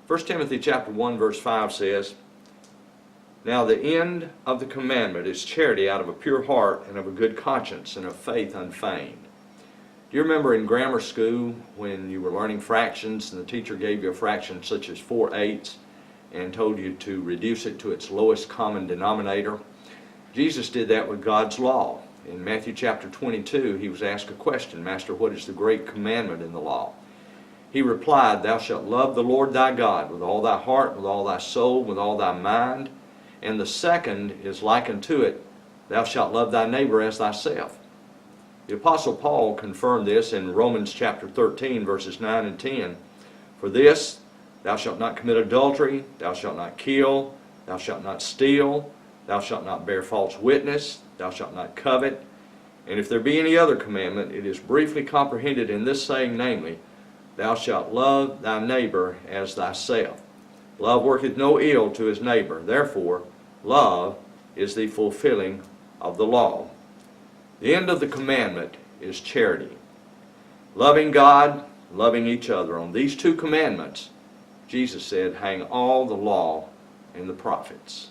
1 Timothy chapter 1 verse 5 says, "Now the end of the commandment is charity out of a pure heart and of a good conscience and of faith unfeigned." Do you remember in grammar school when you were learning fractions and the teacher gave you a fraction such as 4/8 and told you to reduce it to its lowest common denominator? Jesus did that with God's law. In Matthew chapter 22, he was asked a question, "Master, what is the great commandment in the law?" He replied, "Thou shalt love the Lord thy God with all thy heart, with all thy soul, with all thy mind. And the second is like unto it, thou shalt love thy neighbor as thyself." The Apostle Paul confirmed this in Romans chapter 13, verses 9 and 10. "For this, thou shalt not commit adultery, thou shalt not kill, thou shalt not steal, thou shalt not bear false witness, thou shalt not covet. And if there be any other commandment, it is briefly comprehended in this saying, namely, thou shalt love thy neighbor as thyself. Love worketh no ill to his neighbor. Therefore, love is the fulfilling of the law." The end of the commandment is charity. Loving God, loving each other. On these two commandments, Jesus said, hang all the law and the prophets.